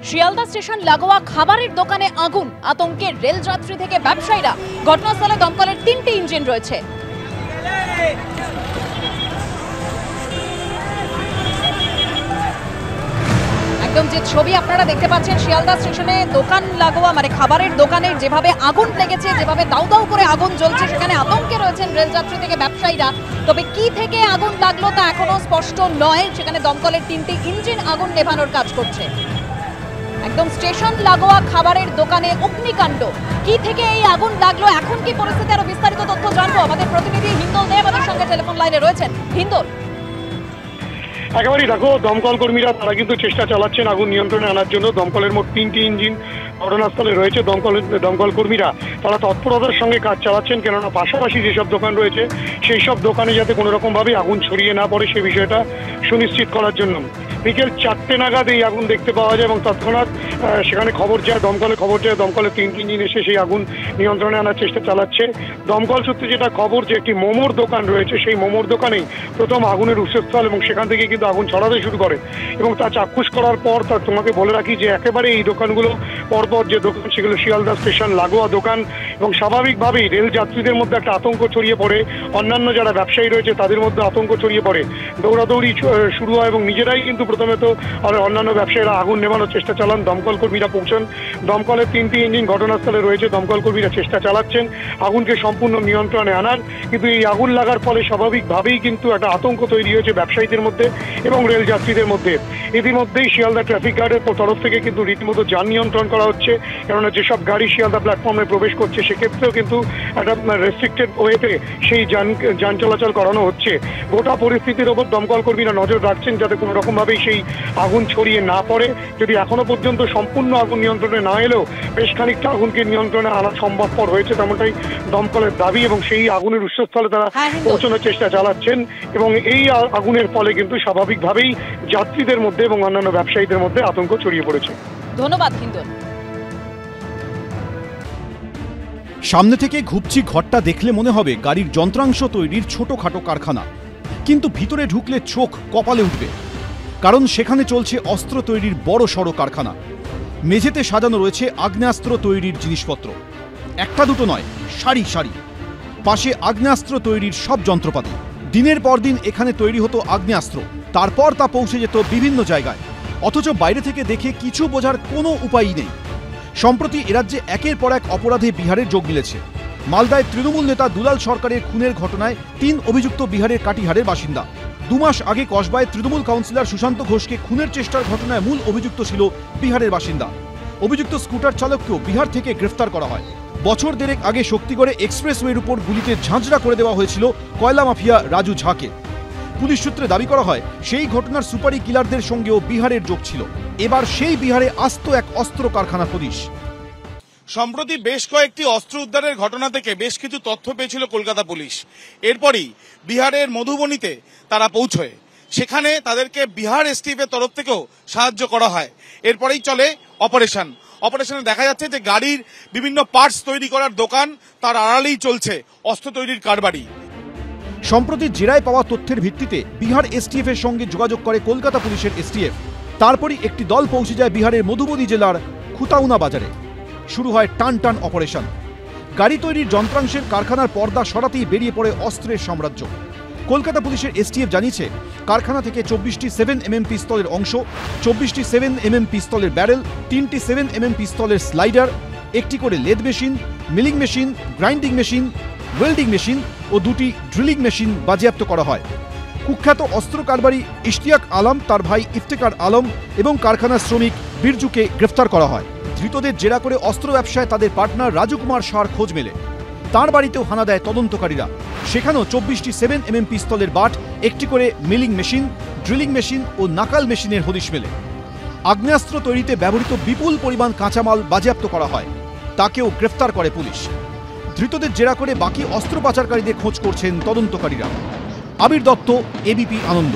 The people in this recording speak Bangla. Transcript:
শিয়ালদা স্টেশন লাগোয়া খাবারের দোকানে আগুন, আতঙ্কে রেল যাত্রী থেকে ব্যবসায়ীরা। ঘটনাস্থলে দমকলের 3টি ইঞ্জিন রয়েছে। একদম যে ছবি আপনারা দেখতে পাচ্ছেন, শিয়ালদা স্টেশনে দোকান লাগোয়া মানে খাবারের দোকানে যেভাবে আগুন লেগেছে, যেভাবে দাউ দাউ করে আগুন জ্বলছে, সেখানে আতঙ্কে রয়েছেন রেলযাত্রী থেকে ব্যবসায়ীরা। তবে কি থেকে আগুন লাগলো তা এখনো স্পষ্ট নয়। সেখানে দমকলের 3টি ইঞ্জিন আগুন নেভানোর কাজ করছে। একদম স্টেশন লাগোয়া খাবারের দোকানে অগ্নিকাণ্ড। কি থেকে এই আগুন লাগলো, এখন কি পরিস্থিতি, আরো বিস্তারিত তথ্য জানবো। আমাদের প্রতিনিধি হিন্দল দে আমাদের সঙ্গে টেলিফোন লাইনে রয়েছেন। হিন্দল, একেবারেই দেখো, দমকল কর্মীরা তারা কিন্তু চেষ্টা চালাচ্ছেন আগুন নিয়ন্ত্রণে আনার জন্য। দমকলের মোট 3টি ইঞ্জিন ঘটনাস্থলে রয়েছে। দমকল কর্মীরা তারা তৎপরতার সঙ্গে কাজ চালাচ্ছেন, কেননা পাশাপাশি যেসব দোকান রয়েছে সেই সব দোকানে যাতে কোনো রকমভাবে আগুন ছড়িয়ে না পড়ে সে বিষয়টা সুনিশ্চিত করার জন্য। বিকেল 4টে নাগাদ এই আগুন দেখতে পাওয়া যায় এবং তৎক্ষণাৎ সেখানে খবর যায়, দমকলের 3টি ইঞ্জিন এসে সেই আগুন নিয়ন্ত্রণে আনার চেষ্টা চালাচ্ছে। দমকল সূত্রে যেটা খবর, যে একটি মোমোর দোকান রয়েছে, সেই মোমোর দোকানেই প্রথম আগুনের উৎসস্থল এবং সেখান থেকে কিন্তু আগুন ছড়াতে শুরু করে এবং তা চাক্ষুষ করার পর তোমাকে বলে রাখি যে একেবারে এই দোকানগুলো পরপর যে দোকান সেগুলো শিয়ালদা স্টেশন লাগোয়া দোকান এবং স্বাভাবিকভাবেই রেল যাত্রীদের মধ্যে একটা আতঙ্ক ছড়িয়ে পড়ে। অন্যান্য যারা ব্যবসায়ী রয়েছে তাদের মধ্যে আতঙ্ক ছড়িয়ে পড়ে, দৌড়াদৌড়ি শুরু হয় এবং নিজেরাই কিন্তু প্রথমে তো অন্যান্য ব্যবসায়ীরা আগুন নেভানোর চেষ্টা চালান। দমকল কর্মীরা পৌঁছান, দমকলের 3টি ইঞ্জিন ঘটনাস্থলে রয়েছে। দমকল কর্মীরা চেষ্টা চালাচ্ছেন আগুনকে সম্পূর্ণ নিয়ন্ত্রণে আনার, কিন্তু এই আগুন লাগার ফলে স্বাভাবিকভাবেই কিন্তু একটা আতঙ্ক তৈরি হয়েছে ব্যবসায়ীদের মধ্যে এবং রেল যাত্রীদের মধ্যে। ইতিমধ্যেই শিয়ালদা ট্রাফিক গার্ডের তরফ থেকে কিন্তু রীতিমতো যান নিয়ন্ত্রণ করা হচ্ছে, কেননা যেসব গাড়ি শিয়ালদা প্ল্যাটফর্মে প্রবেশ করছে সেক্ষেত্রেও কিন্তু একটা রেস্ট্রিক্টেড ওয়েতে সেই যান চলাচল করানো হচ্ছে। গোটা পরিস্থিতির ওপর দমকল কর্মীরা নজর রাখছেন যাতে কোনো রকমভাবেই সেই আগুন ছড়িয়ে না পড়ে। যদি এখনো পর্যন্ত সম্পূর্ণ আগুন নিয়ন্ত্রণে না এলেও বেশ খানিকটা আগুনকে নিয়ন্ত্রণে আনা সম্ভবপর হয়েছে, তেমনটাই দমকলের দাবি এবং সেই আগুনের উৎসস্থলে তারা পৌঁছানোর চেষ্টা চালাচ্ছেন। এবং এই আগুনের ফলে কিন্তু স্বাভাবিকভাবেই যাত্রীদের মধ্যে এবং অন্যান্য ব্যবসায়ীদের মধ্যে আতঙ্ক ছড়িয়ে পড়েছে। ধন্যবাদ হিন্দল। সামনে থেকে ঘুপচি ঘরটা দেখলে মনে হবে গাড়ির যন্ত্রাংশ তৈরির ছোটখাটো কারখানা, কিন্তু ভিতরে ঢুকলে চোখ কপালে উঠবে, কারণ সেখানে চলছে অস্ত্র তৈরির বড় সড়ো কারখানা। মেঝেতে সাজানো রয়েছে আগ্নেয়াস্ত্র তৈরির জিনিসপত্র, একটা দুটো নয়, সারি সারি। পাশে আগ্নেয়াস্ত্র তৈরির সব যন্ত্রপাতি। দিনের পর দিন এখানে তৈরি হতো আগ্নেয়াস্ত্র, তারপর তা পৌঁছে যেত বিভিন্ন জায়গায়, অথচ বাইরে থেকে দেখে কিছু বোঝার কোনো উপায়ই নেই। সম্প্রতি এরাজ্যে একের পর এক অপরাধে বিহারের যোগ মিলেছে। মালদায় তৃণমূল নেতা দুলাল সরকারের খুনের ঘটনায় 3 অভিযুক্ত বিহারের কাটিহারের বাসিন্দা। 2 মাস আগে কসবায় তৃণমূল কাউন্সিলর সুশান্ত ঘোষকে খুনের চেষ্টার ঘটনায় মূল অভিযুক্ত ছিল বিহারের বাসিন্দা। অভিযুক্ত স্কুটার চালককেও বিহার থেকে গ্রেফতার করা হয়। বছর দেড়েক আগে শক্তিগড়ে এক্সপ্রেসওয়ের উপর গুলিতে ঝাঁঝরা করে দেওয়া হয়েছিল কয়লা মাফিয়া রাজু ঝাকে। পুলিশ সূত্রে দাবি করা হয় সেই ঘটনার সুপারি কিলারদের সঙ্গেও বিহারের যোগ ছিল। এবার সেই বিহারে আস্ত এক অস্ত্র কারখানা প্রদেশ। সম্প্রতি বেশ কয়েকটি অস্ত্র উদ্ধারের ঘটনা থেকে বেশ কিছু তথ্য পেয়েছিল কলকাতা পুলিশ। এরপরই বিহারের মধুবনীতে তারা পৌঁছয়, সেখানে তাদেরকে বিহার এসটিএফ এর তরফ থেকেও সাহায্য করা হয়। এরপরেই চলে অপারেশনে দেখা যাচ্ছে যে গাড়ির বিভিন্ন পার্টস তৈরি করার দোকান, তার আড়ালেই চলছে অস্ত্র তৈরির কারবারি। সম্প্রতি জেরায় পাওয়া তথ্যের ভিত্তিতে বিহার এসটিএফ এর সঙ্গে যোগাযোগ করে কলকাতা পুলিশের এসটিএফ। তারপরই একটি দল পৌঁছে যায় বিহারের মধুবনী জেলার খুতাউনা বাজারে। শুরু হয় টান টান অপারেশন। গাড়ি তৈরির যন্ত্রাংশের কারখানার পর্দা সরাতেই বেরিয়ে পড়ে অস্ত্রের সাম্রাজ্য। কলকাতা পুলিশের এসটিএফ জানিয়েছে কারখানা থেকে 24টি 7mm পিস্তলের অংশ, 24টি 7mm পিস্তলের ব্যারেল, 3টি 7mm পিস্তলের স্লাইডার, একটি করে lathe machine, milling machine, grinding machine, welding machine ও 2টি ড্রিলিং মেশিন বাজেয়াপ্ত করা হয়। কুখ্যাত অস্ত্র কারবারি ইশতিয়াক আলম, তার ভাই ইফতেকার আলম এবং কারখানার শ্রমিক বিরজুকে গ্রেফতার করা হয়। ধৃতদের জেরা করে অস্ত্র ব্যবসায় তাদের পার্টনার রাজু কুমার শাহর খোঁজ মেলে। তার বাড়িতেও হানা দেয় তদন্তকারীরা। সেখানেও 24টি 7mm পিস্তলের বাট, একটি করে মিলিং মেশিন, ড্রিলিং মেশিন ও নাকাল মেশিনের হদিশ মেলে। আগ্নেয়াস্ত্র তৈরিতে ব্যবহৃত বিপুল পরিমাণ কাঁচামাল বাজেয়াপ্ত করা হয়, তাকেও গ্রেফতার করে পুলিশ। ধৃতদের জেরা করে বাকি অস্ত্র পাচারকারীদের খোঁজ করছেন তদন্তকারীরা। আবির দত্ত, এবিপি আনন্দ।